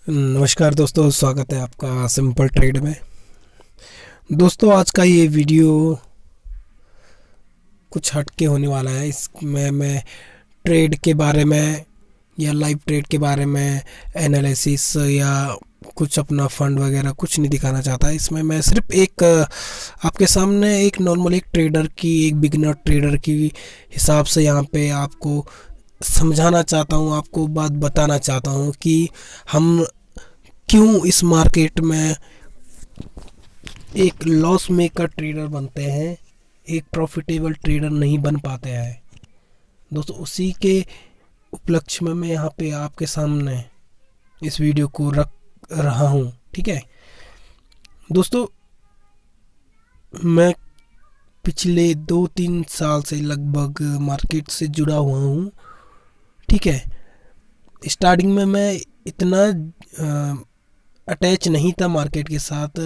नमस्कार दोस्तों, स्वागत है आपका सिंपल ट्रेड में। दोस्तों, आज का ये वीडियो कुछ हटके होने वाला है। इसमें मैं ट्रेड के बारे में या लाइव ट्रेड के बारे में एनालिसिस या कुछ अपना फंड वगैरह कुछ नहीं दिखाना चाहता। इसमें मैं सिर्फ एक आपके सामने एक नॉर्मल एक ट्रेडर की, एक बिगिनर ट्रेडर की हिसाब से यहाँ पे आपको समझाना चाहता हूँ, आपको बात बताना चाहता हूँ कि हम क्यों इस मार्केट में एक लॉस मेकर ट्रेडर बनते हैं, एक प्रॉफिटेबल ट्रेडर नहीं बन पाते हैं। दोस्तों, उसी के उपलक्ष्य में मैं यहाँ पे आपके सामने इस वीडियो को रख रहा हूँ। ठीक है दोस्तों, मैं पिछले 2-3 साल से लगभग मार्केट से जुड़ा हुआ हूँ। ठीक है, स्टार्टिंग में मैं इतना अटैच नहीं था मार्केट के साथ।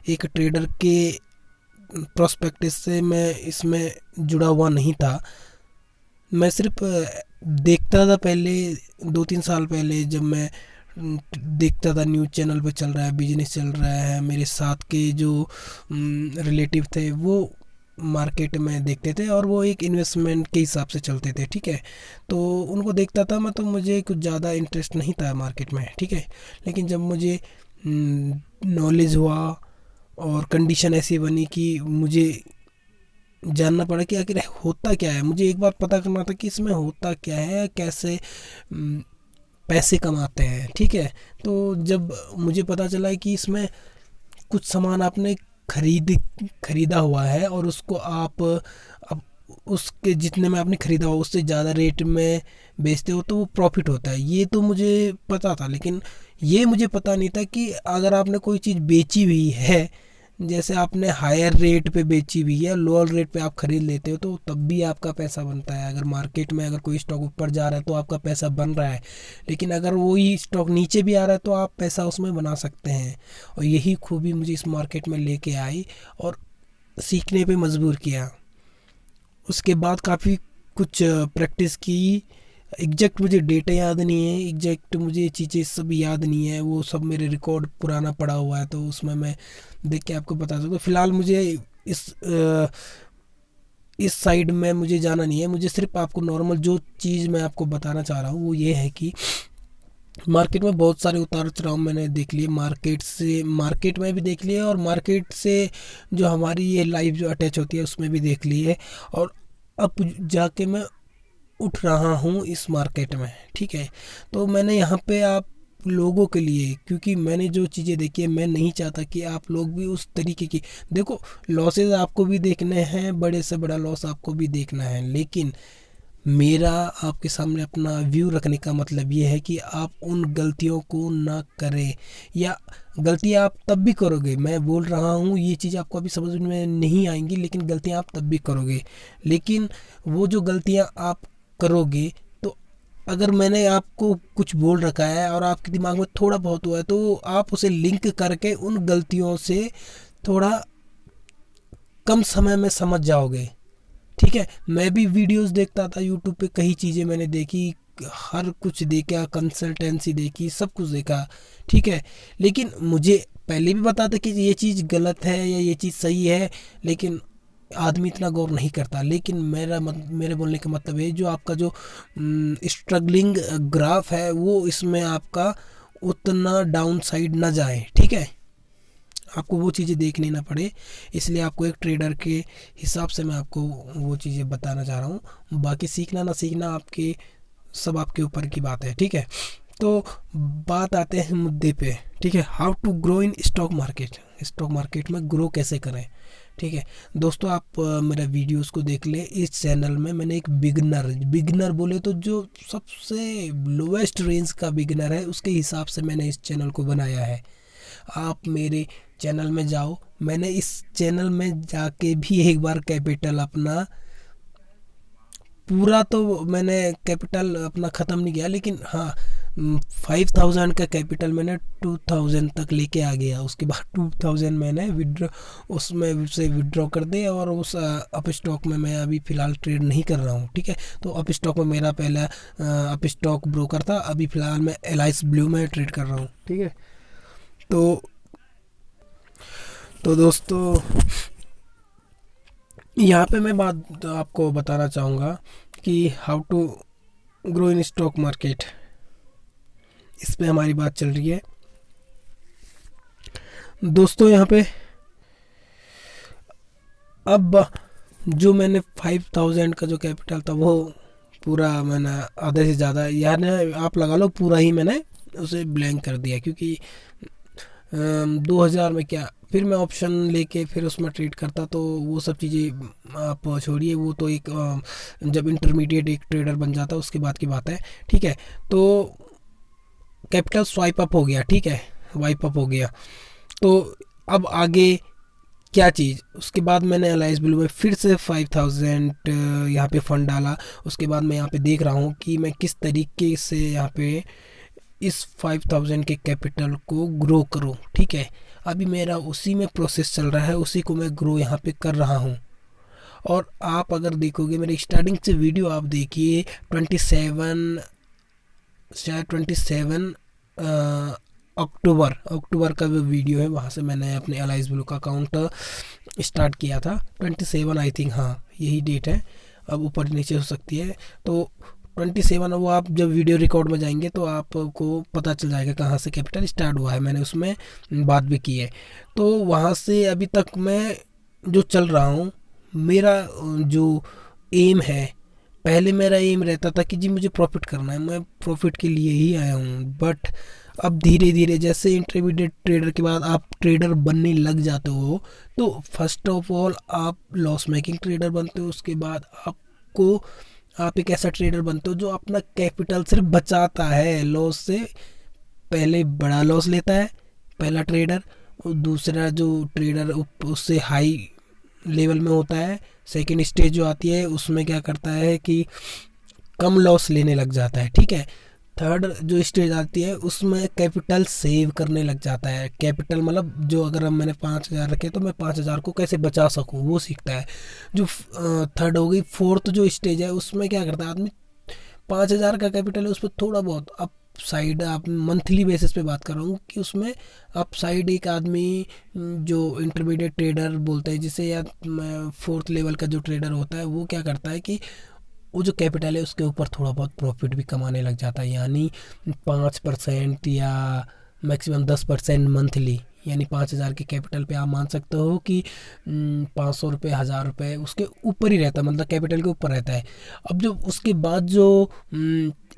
एक ट्रेडर के प्रोस्पेक्टिव से मैं इसमें जुड़ा हुआ नहीं था। मैं सिर्फ देखता था। पहले 2-3 साल पहले जब मैं देखता था न्यूज़ चैनल पे चल रहा है, बिजनेस चल रहा है, मेरे साथ के जो रिलेटिव थे वो मार्केट में देखते थे और वो एक इन्वेस्टमेंट के हिसाब से चलते थे। ठीक है, तो उनको देखता था मैं, तो मुझे कुछ ज़्यादा इंटरेस्ट नहीं था मार्केट में। ठीक है, लेकिन जब मुझे नॉलेज हुआ और कंडीशन ऐसी बनी कि मुझे जानना पड़ा कि आखिर होता क्या है, मुझे एक बात पता करना था कि इसमें होता क्या है, कैसे पैसे कमाते हैं। ठीक है, तो जब मुझे पता चला कि इसमें कुछ सामान आपने खरीदा हुआ है और उसको आप अब उसके जितने में आपने खरीदा हुआ उससे ज़्यादा रेट में बेचते हो तो वो प्रॉफिट होता है, ये तो मुझे पता था। लेकिन ये मुझे पता नहीं था कि अगर आपने कोई चीज़ बेची हुई है, जैसे आपने हायर रेट पे बेची हुई है, लोअर रेट पे आप खरीद लेते हो तो तब भी आपका पैसा बनता है। अगर मार्केट में अगर कोई स्टॉक ऊपर जा रहा है तो आपका पैसा बन रहा है, लेकिन अगर वही स्टॉक नीचे भी आ रहा है तो आप पैसा उसमें बना सकते हैं। और यही खूबी मुझे इस मार्केट में लेके आई और सीखने पे मजबूर किया। उसके बाद काफ़ी कुछ प्रैक्टिस की। एग्जैक्ट मुझे डेटा याद नहीं है, एग्जैक्ट मुझे चीज़ें सब याद नहीं है, वो सब मेरे रिकॉर्ड पुराना पड़ा हुआ है तो उसमें मैं देख के आपको बता सकता हूँ। फिलहाल मुझे इस साइड में मुझे जाना नहीं है। मुझे सिर्फ आपको नॉर्मल जो चीज़ मैं आपको बताना चाह रहा हूँ वो ये है कि मार्केट में बहुत सारे उतार चढ़ाव मैंने देख लिए, मार्केट में भी देख लिए और मार्केट से जो हमारी ये लाइफ जो अटैच होती है उसमें भी देख लिए। और अब जाके मैं उठ रहा हूँ इस मार्केट में। ठीक है, तो मैंने यहाँ पे आप लोगों के लिए, क्योंकि मैंने जो चीज़ें देखी है मैं नहीं चाहता कि आप लोग भी उस तरीके की देखो। लॉसेस आपको भी देखने हैं, बड़े से बड़ा लॉस आपको भी देखना है, लेकिन मेरा आपके सामने अपना व्यू रखने का मतलब ये है कि आप उन गलतियों को ना करें, या गलतियाँ आप तब भी करोगे। मैं बोल रहा हूँ ये चीज़ आपको अभी समझ में नहीं आएंगी, लेकिन गलतियाँ आप तब भी करोगे। लेकिन वो जो गलतियाँ आप करोगे, तो अगर मैंने आपको कुछ बोल रखा है और आपके दिमाग में थोड़ा बहुत हुआ है तो आप उसे लिंक करके उन गलतियों से थोड़ा कम समय में समझ जाओगे। ठीक है, मैं भी वीडियोस देखता था यूट्यूब पे, कई चीज़ें मैंने देखी, हर कुछ देखा, कंसल्टेंसी देखी, सब कुछ देखा। ठीक है, लेकिन मुझे पहले भी पता था कि ये चीज़ गलत है या ये चीज़ सही है, लेकिन आदमी इतना गौर नहीं करता। लेकिन मेरे बोलने का मतलब है जो आपका जो स्ट्रगलिंग ग्राफ है वो इसमें आपका उतना डाउन साइड ना जाए। ठीक है, आपको वो चीज़ें देखनी ना पड़े, इसलिए आपको एक ट्रेडर के हिसाब से मैं आपको वो चीज़ें बताना चाह रहा हूँ। बाकी सीखना ना सीखना आपके सब आपके ऊपर की बात है। ठीक है, तो बात आते हैं मुद्दे पे। ठीक है, how to grow in stock market, stock market में ग्रो कैसे करें। ठीक है दोस्तों, आप मेरा वीडियोस को देख लें। इस चैनल में मैंने एक बिगनर बोले तो जो सबसे लोवेस्ट रेंज का बिगनर है उसके हिसाब से मैंने इस चैनल को बनाया है। आप मेरे चैनल में जाओ, मैंने इस चैनल में जाके भी एक बार कैपिटल अपना पूरा तो मैंने कैपिटल अपना ख़त्म नहीं किया, लेकिन हाँ 5000 का कैपिटल मैंने 2000 तक लेके आ गया, उसके बाद 2000 मैंने विड्रॉ उसमें से विड्रॉ कर दे, और उस अप स्टॉक में मैं अभी फ़िलहाल ट्रेड नहीं कर रहा हूँ, ठीक है। तो अप स्टॉक में मेरा पहला अप स्टॉक ब्रोकर था, अभी फ़िलहाल मैं एलाइस ब्लू में ट्रेड कर रहा हूँ, ठीक है। तो दोस्तों यहाँ पे मैं बात आपको बताना चाहूँगा कि how to grow in stock market, इस पे हमारी बात चल रही है दोस्तों। यहाँ पे अब जो मैंने 5000 का जो कैपिटल था वो पूरा मैंने आधे से ज़्यादा, यानी आप लगा लो पूरा ही मैंने उसे ब्लैंक कर दिया, क्योंकि 2000 में क्या, फिर मैं ऑप्शन लेके फिर उसमें ट्रेड करता, तो वो सब चीज़ें आप छोड़िए, वो तो एक जब इंटरमीडिएट एक ट्रेडर बन जाता उसके बाद की बात है, ठीक है। तो कैपिटल स्वाइप अप हो गया, ठीक है, वाइप अप हो गया। तो अब आगे क्या चीज़, उसके बाद मैंने एलाइस ब्लू में फिर से 5000 यहाँ पे फंड डाला। उसके बाद मैं यहाँ पे देख रहा हूँ कि मैं किस तरीके से यहाँ पे इस 5000 के कैपिटल को ग्रो करूँ, ठीक है। अभी मेरा उसी में प्रोसेस चल रहा है, उसी को मैं ग्रो यहाँ पे कर रहा हूँ। और आप अगर देखोगे मेरे स्टार्टिंग से वीडियो आप देखिए 27 अक्टूबर का जो वीडियो है, वहाँ से मैंने अपने एलाइस ब्लू का अकाउंट स्टार्ट किया था। 27 आई थिंक, हाँ यही डेट है, अब ऊपर नीचे हो सकती है। तो 27, वो आप जब वीडियो रिकॉर्ड में जाएंगे तो आपको पता चल जाएगा कहाँ से कैपिटल स्टार्ट हुआ है, मैंने उसमें बात भी की है। तो वहाँ से अभी तक मैं जो चल रहा हूँ, मेरा जो एम है, पहले मेरा एम रहता था कि जी मुझे प्रॉफिट करना है, मैं प्रॉफिट के लिए ही आया हूँ। बट अब धीरे धीरे जैसे इंटरमीडिएट ट्रेडर के बाद आप ट्रेडर बनने लग जाते हो, तो फर्स्ट ऑफ ऑल आप लॉस मेकिंग ट्रेडर बनते हो। उसके बाद आप एक ऐसा ट्रेडर बनते हो जो अपना कैपिटल सिर्फ बचाता है, लॉस से पहले बड़ा लॉस लेता है पहला ट्रेडर, और दूसरा जो ट्रेडर उससे हाई लेवल में होता है, सेकेंड स्टेज जो आती है उसमें क्या करता है कि कम लॉस लेने लग जाता है, ठीक है। थर्ड जो स्टेज आती है उसमें कैपिटल सेव करने लग जाता है। कैपिटल मतलब जो अगर हम मैंने 5000 रखे तो मैं 5000 को कैसे बचा सकूं, वो सीखता है। जो थर्ड हो गई। फोर्थ जो स्टेज है उसमें क्या करता है आदमी, 5000 का कैपिटल है उस पर थोड़ा बहुत अप साइड, आप मंथली बेसिस पे बात कर रहा हूँ कि उसमें अप साइड एक आदमी जो इंटरमीडिएट ट्रेडर बोलते हैं जिसे, या फोर्थ लेवल का जो ट्रेडर होता है, वो क्या करता है कि वो जो कैपिटल है उसके ऊपर थोड़ा बहुत प्रॉफिट भी कमाने लग जाता है, यानी 5% या मैक्सिमम 10% मंथली, यानी 5000 के कैपिटल पे आप मान सकते हो कि 500 रुपये 1000 रुपये उसके ऊपर ही रहता है, मतलब कैपिटल के ऊपर रहता है। अब जो उसके बाद जो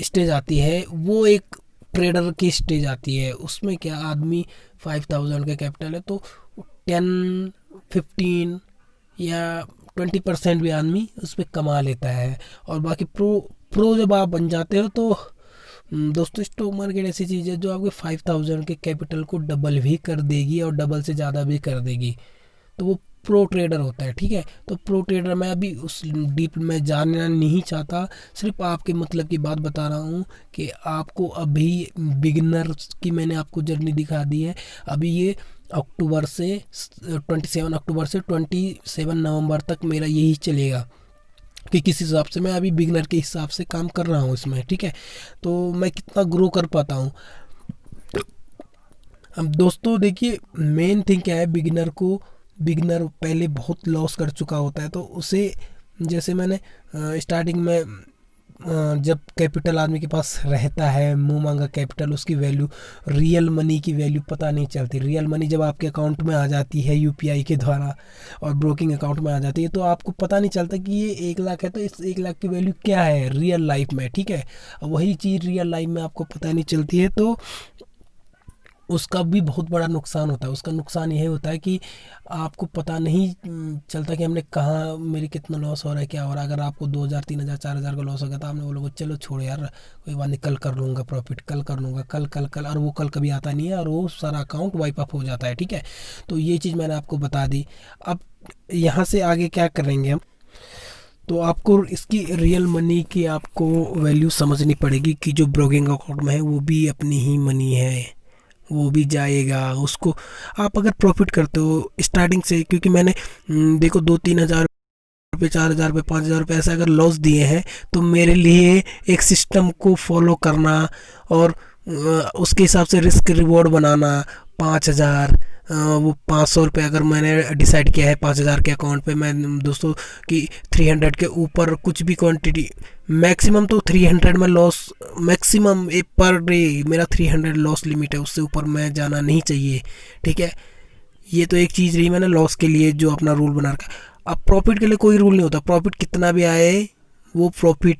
स्टेज आती है वो एक ट्रेडर की स्टेज आती है, उसमें क्या आदमी 5000 का कैपिटल है तो 10, 15 या 20% भी आदमी उस पर कमा लेता है। और बाकी प्रो जब आप बन जाते हो तो दोस्तों स्टॉक मार्केट ऐसी चीज़ है जो आपके 5000 के कैपिटल को डबल भी कर देगी और डबल से ज़्यादा भी कर देगी, तो वो प्रो ट्रेडर होता है, ठीक है। तो प्रो ट्रेडर मैं अभी उस डीप में जानना नहीं चाहता, सिर्फ आपके मतलब की बात बता रहा हूँ कि आपको अभी बिगिनर की मैंने आपको जर्नी दिखा दी है। अभी ये 27 अक्टूबर से 27 नवंबर तक मेरा यही चलेगा कि किस हिसाब से मैं अभी बिगनर के हिसाब से काम कर रहा हूँ इसमें, ठीक है। तो मैं कितना ग्रो कर पाता हूँ। अब दोस्तों देखिए मेन थिंग क्या है, बिगनर पहले बहुत लॉस कर चुका होता है, तो उसे जैसे मैंने स्टार्टिंग में जब कैपिटल आदमी के पास रहता है, मुंह मांगा कैपिटल, उसकी वैल्यू, रियल मनी की वैल्यू पता नहीं चलती। रियल मनी जब आपके अकाउंट में आ जाती है यूपीआई के द्वारा और ब्रोकिंग अकाउंट में आ जाती है तो आपको पता नहीं चलता कि ये 1 लाख है, तो इस 1 लाख की वैल्यू क्या है रियल लाइफ में, ठीक है। वही चीज़ रियल लाइफ में आपको पता नहीं चलती है तो उसका भी बहुत बड़ा नुकसान होता है। उसका नुकसान यही होता है कि आपको पता नहीं चलता कि हमने कहाँ, मेरी कितना लॉस हो रहा है, क्या हो रहा है। अगर आपको 2000 3000 4000 का लॉस हो गया तो आपने बोलोगे चलो छोड़ यार, कोई बात नहीं, कल कर लूँगा प्रॉफिट, कल कर लूँगा, कल कल कल, और वो कल कभी आता नहीं है और वो सारा अकाउंट वाइप अप हो जाता है, ठीक है। तो ये चीज़ मैंने आपको बता दी। अब यहाँ से आगे क्या करेंगे हम, तो आपको इसकी रियल मनी की आपको वैल्यू समझनी पड़ेगी कि जो ब्रोकिंग अकाउंट में है वो भी अपनी ही मनी है, वो भी जाएगा उसको। आप अगर प्रॉफिट करते हो स्टार्टिंग से, क्योंकि मैंने देखो 2-3 हज़ार रुपये, 4 हज़ार रुपये, 5 हज़ार रुपये ऐसे अगर लॉस दिए हैं, तो मेरे लिए एक सिस्टम को फॉलो करना और उसके हिसाब से रिस्क रिवॉर्ड बनाना, 5 हज़ार, वो 500 रुपये अगर मैंने डिसाइड किया है 5 हज़ार के अकाउंट पे, मैं दोस्तों कि 300 के ऊपर कुछ भी क्वांटिटी, मैक्सिमम तो 300 में लॉस, मैक्सिमम एक पर डे मेरा 300 लॉस लिमिट है, उससे ऊपर मैं जाना नहीं चाहिए। ठीक है, ये तो एक चीज़ रही मैंने लॉस के लिए जो अपना रूल बना रखा। अब प्रॉफिट के लिए कोई रूल नहीं होता, प्रॉफिट कितना भी आए वो प्रॉफिट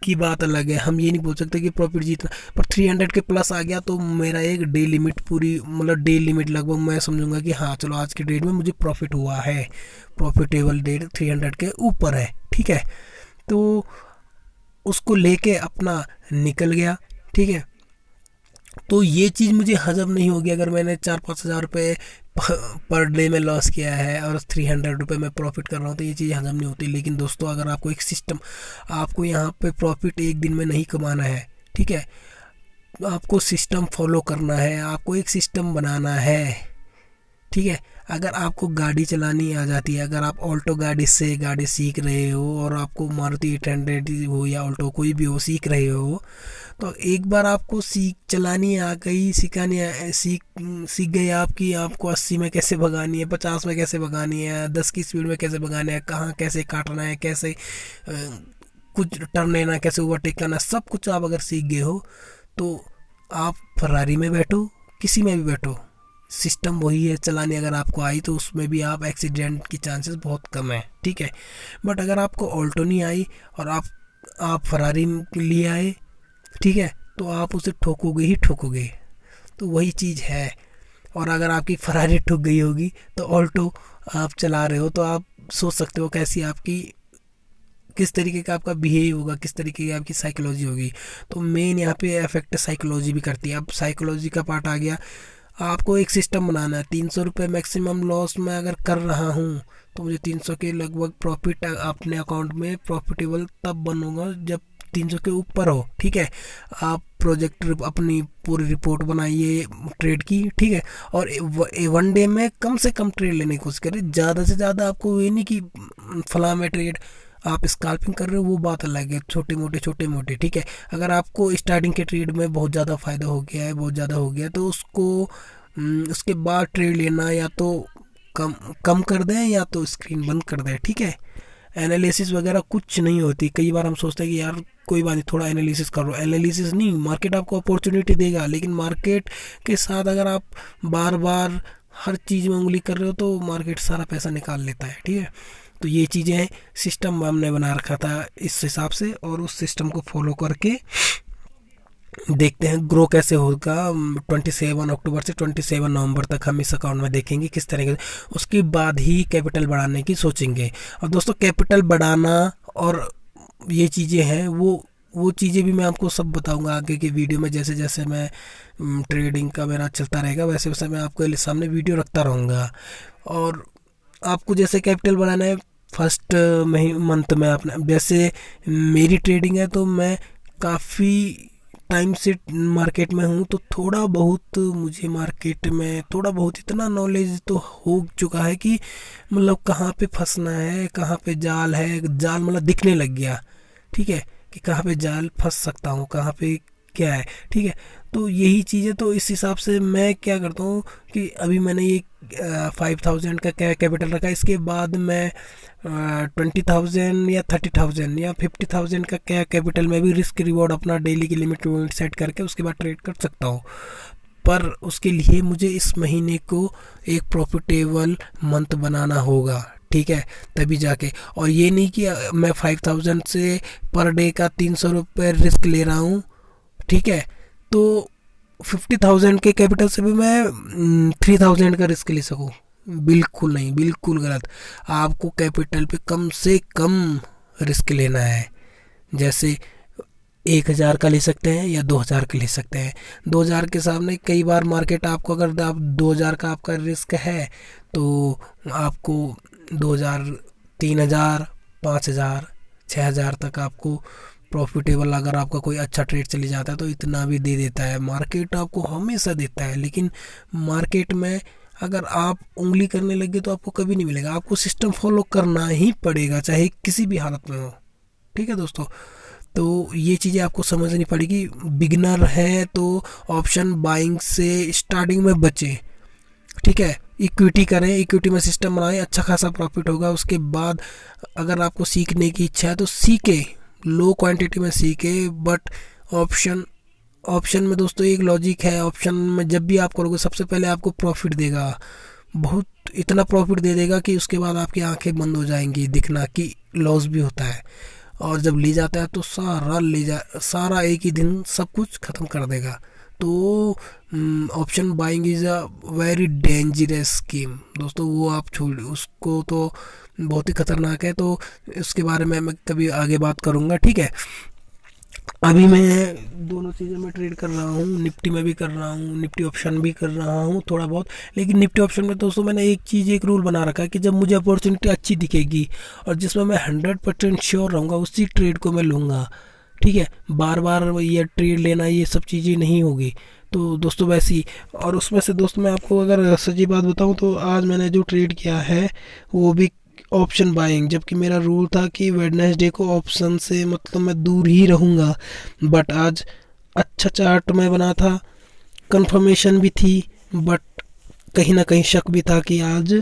की बात अलग है, हम ये नहीं बोल सकते कि प्रॉफिट जीतना, पर 300 के प्लस आ गया तो मेरा एक डे लिमिट पूरी, मतलब डे लिमिट लगभग मैं समझूंगा कि हाँ चलो आज के डेट में मुझे प्रॉफिट हुआ है, प्रॉफिटेबल डेट 300 के ऊपर है। ठीक है, तो उसको लेके अपना निकल गया। ठीक है, तो ये चीज़ मुझे हजम नहीं होगी अगर मैंने 4-5 हज़ार रुपये पर डे में लॉस किया है और 300 रुपये में प्रॉफिट कर रहा हूँ, तो ये चीज़ हजम नहीं होती। लेकिन दोस्तों अगर आपको एक सिस्टम, आपको यहाँ पे प्रॉफिट एक दिन में नहीं कमाना है, ठीक है, आपको सिस्टम फॉलो करना है, आपको एक सिस्टम बनाना है। ठीक है, अगर आपको गाड़ी चलानी आ जाती है, अगर आप ऑल्टो गाड़ी से गाड़ी सीख रहे हो और आपको मारुति 800 हो या ऑल्टो कोई भी हो सीख रहे हो, तो एक बार आपको सीख चलानी आ गई, सीख गई आपकी, आपको 80 में कैसे भगानी है, 50 में कैसे भगानी है, 10 की स्पीड में कैसे भगाना है, कहाँ कैसे काटना है, कैसे कुछ टर्न लेना, कैसे ओवरटेक करना, सब कुछ आप अगर सीख गए हो, तो आप फरारी में बैठो, किसी में भी बैठो, सिस्टम वही है चलाने अगर आपको आई, तो उसमें भी आप एक्सीडेंट की चांसेस बहुत कम है। ठीक है, बट अगर आपको ऑल्टो नहीं आई और आप फरारी के लिए आए, ठीक है, तो आप उसे ठोकोगे ही ठोकोगे, तो वही चीज़ है। और अगर आपकी फरारी ठुक गई होगी तो ऑल्टो आप चला रहे हो, तो आप सोच सकते हो कैसी आपकी, किस तरीके का आपका बिहेव होगा, किस तरीके की आपकी साइकोलॉजी होगी। तो मेन यहाँ पे इफेक्ट साइकोलॉजी भी करती है। अब साइकोलॉजी का पार्ट आ गया, आपको एक सिस्टम बनाना है। 300 रुपये मैक्सिमम लॉस में अगर कर रहा हूँ तो मुझे 300 के लगभग प्रॉफिट अपने अकाउंट में प्रॉफिटेबल तब बनूंगा जब 300 के ऊपर हो। ठीक है, आप प्रोजेक्ट अपनी पूरी रिपोर्ट बनाइए ट्रेड की। ठीक है, और वन डे में कम से कम ट्रेड लेने की कोशिश करें, ज़्यादा से ज़्यादा। आपको ये नहीं कि फला में ट्रेड आप स्काल्पिंग कर रहे हो वो बात अलग है, छोटे मोटे। ठीक है, अगर आपको स्टार्टिंग के ट्रेड में बहुत ज़्यादा फ़ायदा हो गया है, बहुत ज़्यादा हो गया, तो उसको उसके बाद ट्रेड लेना या तो कम कर दें या तो स्क्रीन बंद कर दें। ठीक है, एनालिसिस वगैरह कुछ नहीं होती। कई बार हम सोचते हैं कि यार कोई बात नहीं, थोड़ा एनालिसिस करो। एनालिसिस नहीं, मार्केट आपको अपॉर्चुनिटी देगा, लेकिन मार्केट के साथ अगर आप बार बार हर चीज़ में उंगली कर रहे हो तो मार्केट सारा पैसा निकाल लेता है। ठीक है, तो ये चीज़ें हैं, सिस्टम हमने बना रखा था इस हिसाब से, और उस सिस्टम को फॉलो करके देखते हैं ग्रो कैसे होगा। 27 अक्टूबर से 27 नवंबर तक हम इस अकाउंट में देखेंगे किस तरीके से, उसके बाद ही कैपिटल बढ़ाने की सोचेंगे। और दोस्तों कैपिटल बढ़ाना और ये चीज़ें हैं, वो चीज़ें भी मैं आपको सब बताऊंगा आगे की वीडियो में। जैसे जैसे मैं ट्रेडिंग का मेरा चलता रहेगा वैसे वैसे मैं आपके सामने वीडियो रखता रहूँगा। और आपको जैसे कैपिटल बढ़ाना है फर्स्ट मंथ में अपना, जैसे मेरी ट्रेडिंग है तो मैं काफ़ी टाइम से मार्केट में हूँ, तो थोड़ा बहुत मुझे मार्केट में थोड़ा बहुत इतना नॉलेज तो हो चुका है कि मतलब कहाँ पे फंसना है, कहाँ पे जाल है, जाल मतलब दिखने लग गया। ठीक है, कि कहाँ पे जाल फंस सकता हूँ, कहाँ पे क्या है। ठीक है, तो यही चीज़ है। तो इस हिसाब से मैं क्या करता हूँ कि अभी मैंने ये 5000 का कैपिटल रखा, इसके बाद मैं 20,000 या 30,000 या 50,000 का क्या कैपिटल में भी रिस्क रिवॉर्ड अपना डेली की लिमिट सेट करके उसके बाद ट्रेड कर सकता हूँ। पर उसके लिए मुझे इस महीने को एक प्रॉफिटेबल मंथ बनाना होगा। ठीक है, तभी जाके। और ये नहीं कि मैं 5000 से पर डे का 300 रुपये रिस्क ले रहा हूँ। ठीक है, तो 50,000 के कैपिटल से भी मैं 3000 का रिस्क ले सकूँ, बिल्कुल नहीं, बिल्कुल गलत। आपको कैपिटल पे कम से कम रिस्क लेना है। जैसे 1000 का ले सकते हैं या 2000 का ले सकते हैं। 2000 के सामने कई बार मार्केट आपको, अगर आप 2000 का आपका रिस्क है तो आपको 2000, 3000, 5000 6,000 तक आपको प्रॉफिटेबल, अगर आपका कोई अच्छा ट्रेड चले जाता है तो इतना भी दे देता है। मार्केट आपको हमेशा देता है, लेकिन मार्केट में अगर आप उंगली करने लगे तो आपको कभी नहीं मिलेगा। आपको सिस्टम फॉलो करना ही पड़ेगा, चाहे किसी भी हालत में हो। ठीक है दोस्तों, तो ये चीज़ें आपको समझनी पड़ेगी। बिगिनर है तो ऑप्शन बाइंग से स्टार्टिंग में बचें। ठीक है, इक्विटी करें, इक्विटी में सिस्टम बनाएं, अच्छा खासा प्रॉफिट होगा। उसके बाद अगर आपको सीखने की इच्छा है तो सीखे, लो क्वांटिटी में सीखे। बट ऑप्शन ऑप्शन में दोस्तों एक लॉजिक है, ऑप्शन में जब भी आप करोगे सबसे पहले आपको प्रॉफिट देगा, बहुत इतना प्रॉफिट दे देगा कि उसके बाद आपकी आंखें बंद हो जाएंगी दिखना कि लॉस भी होता है। और जब ले जाता है तो सारा एक ही दिन सब कुछ खत्म कर देगा। तो option buying is a very dangerous scheme दोस्तों, वो आप छोड़ उसको, तो बहुत ही खतरनाक है। तो इसके बारे में मैं कभी आगे बात करूँगा। ठीक है, अभी मैं दोनों चीज़ें में ट्रेड कर रहा हूँ, निफ्टी में भी कर रहा हूँ, निफ्टी ऑप्शन भी कर रहा हूँ थोड़ा बहुत। लेकिन निफ्टी ऑप्शन में दोस्तों मैंने एक रूल बना रखा है कि जब मुझे अपॉर्चुनिटी अच्छी दिखेगी और जिसमें मैं 100% श्योर रहूँगा उसी ट्रेड को मैं लूँगा। ठीक है, बार बार ये ट्रेड लेना ये सब चीज़ें नहीं होगी। तो दोस्तों वैसी, और उसमें से दोस्तों मैं आपको अगर सच्ची बात बताऊं तो आज मैंने जो ट्रेड किया है वो भी ऑप्शन बाइंग, जबकि मेरा रूल था कि वेडनेसडे को ऑप्शन से मतलब मैं दूर ही रहूँगा। बट आज अच्छा चार्ट में बना था, कंफर्मेशन भी थी, बट कहीं ना कहीं शक भी था कि आज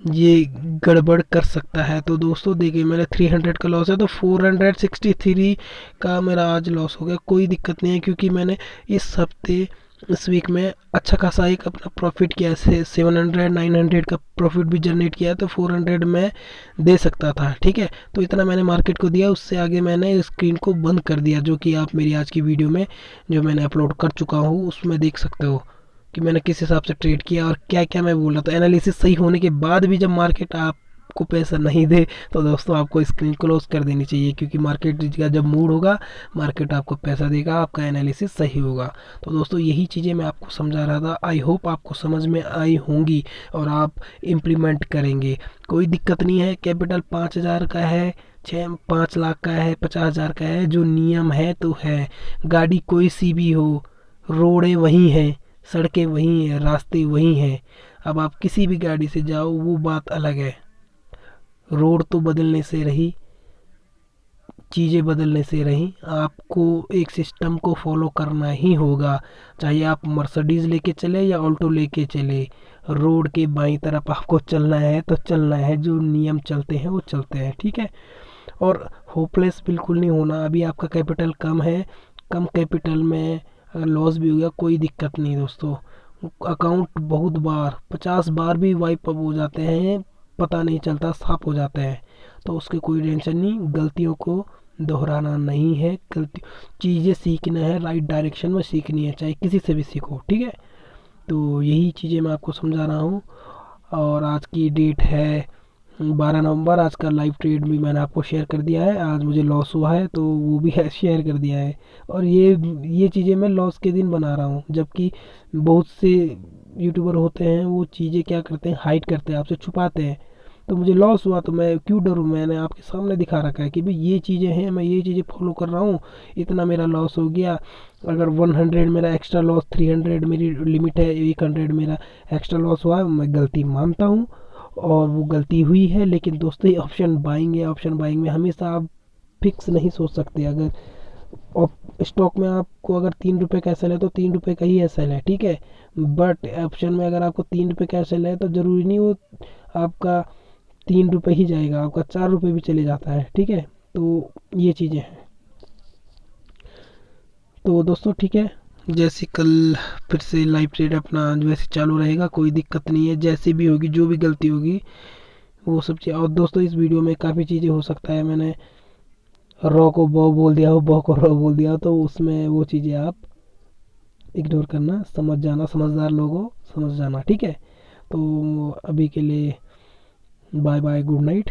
ये गड़बड़ कर सकता है। तो दोस्तों देखिए, मेरा 300 का लॉस है तो 463 का मेरा आज लॉस हो गया। कोई दिक्कत नहीं है, क्योंकि मैंने इस वीक में अच्छा खासा एक अपना प्रॉफिट किया है, 700 900 का प्रॉफिट भी जनरेट किया है, तो 400 में दे सकता था। ठीक है, तो इतना मैंने मार्केट को दिया, उससे आगे मैंने स्क्रीन को बंद कर दिया, जो कि आप मेरी आज की वीडियो में जो मैंने अपलोड कर चुका हूँ उसमें देख सकते हो कि मैंने किस हिसाब से ट्रेड किया और क्या क्या मैं बोल रहा था। एनालिसिस सही होने के बाद भी जब मार्केट आपको पैसा नहीं दे तो दोस्तों आपको स्क्रीन क्लोज कर देनी चाहिए, क्योंकि मार्केट का जब मूड होगा मार्केट आपको पैसा देगा, आपका एनालिसिस सही होगा। तो दोस्तों यही चीज़ें मैं आपको समझा रहा था। आई होप आपको समझ में आई होंगी और आप इम्प्लीमेंट करेंगे। कोई दिक्कत नहीं है, कैपिटल 5,000 का है, 5 लाख का है, 50,000 का है, जो नियम है तो है। गाड़ी कोई सी भी हो, रोडें वही हैं, सड़कें वही हैं, रास्ते वही हैं। अब आप किसी भी गाड़ी से जाओ वो बात अलग है, रोड तो बदलने से रही, चीज़ें बदलने से रही। आपको एक सिस्टम को फॉलो करना ही होगा, चाहे आप मर्सिडीज़ लेके चले या ऑल्टो लेके चले, रोड के बाईं तरफ आपको चलना है तो चलना है, जो नियम चलते हैं वो चलते हैं। ठीक है, और होपलेस बिल्कुल नहीं होना। अभी आपका कैपिटल कम है, कम कैपिटल में अगर लॉस भी हो गया कोई दिक्कत नहीं दोस्तों। अकाउंट बहुत बार 50 बार भी वाइप अप हो जाते हैं, पता नहीं चलता, साफ हो जाते हैं। तो उसकी कोई टेंशन नहीं, गलतियों को दोहराना नहीं है, गलती चीज़ें सीखना है, राइट डायरेक्शन में सीखनी है, चाहे किसी से भी सीखो। ठीक है, तो यही चीज़ें मैं आपको समझा रहा हूँ। और आज की डेट है 12 नवंबर। आज का लाइव ट्रेड भी मैंने आपको शेयर कर दिया है। आज मुझे लॉस हुआ है तो वो भी शेयर कर दिया है। और ये चीज़ें मैं लॉस के दिन बना रहा हूँ, जबकि बहुत से यूट्यूबर होते हैं वो चीज़ें क्या करते हैं, हाइड करते हैं, आपसे छुपाते हैं। तो मुझे लॉस हुआ तो मैं क्यों डरूँ, मैंने आपके सामने दिखा रखा है कि भाई ये चीज़ें हैं, मैं ये चीज़ें फॉलो कर रहा हूँ, इतना मेरा लॉस हो गया। अगर 100 मेरा एक्स्ट्रा लॉस, 300 मेरी लिमिट है, 100 मेरा एक्स्ट्रा लॉस हुआ है, मैं गलती मानता हूँ और वो गलती हुई है। लेकिन दोस्तों ये ऑप्शन बाइंग है, ऑप्शन बाइंग में हमेशा आप फिक्स नहीं सोच सकते। अगर स्टॉक में आपको अगर 3 रुपये का एसएल है तो 3 रुपये का ही एसएल है। ठीक है, बट ऑप्शन में अगर आपको 3 रुपये का एसएल है तो ज़रूरी नहीं वो आपका 3 रुपये ही जाएगा, आपका 4 रुपये भी चले जाता है। ठीक है, तो ये चीज़ें हैं। तो दोस्तों ठीक है, जैसे कल फिर से लाइव ट्रेड अपना जो ऐसे चालू रहेगा, कोई दिक्कत नहीं है। जैसे भी होगी, जो भी गलती होगी वो सब चीज़। और दोस्तों इस वीडियो में काफ़ी चीज़ें हो सकता है मैंने रॉ को बॉ बोल दिया हो, बॉ को रॉ बोल दिया हो, तो उसमें वो चीज़ें आप इग्नोर करना, समझ जाना, समझदार लोगों समझ जाना। ठीक है, तो अभी के लिए बाय बाय, गुड नाइट।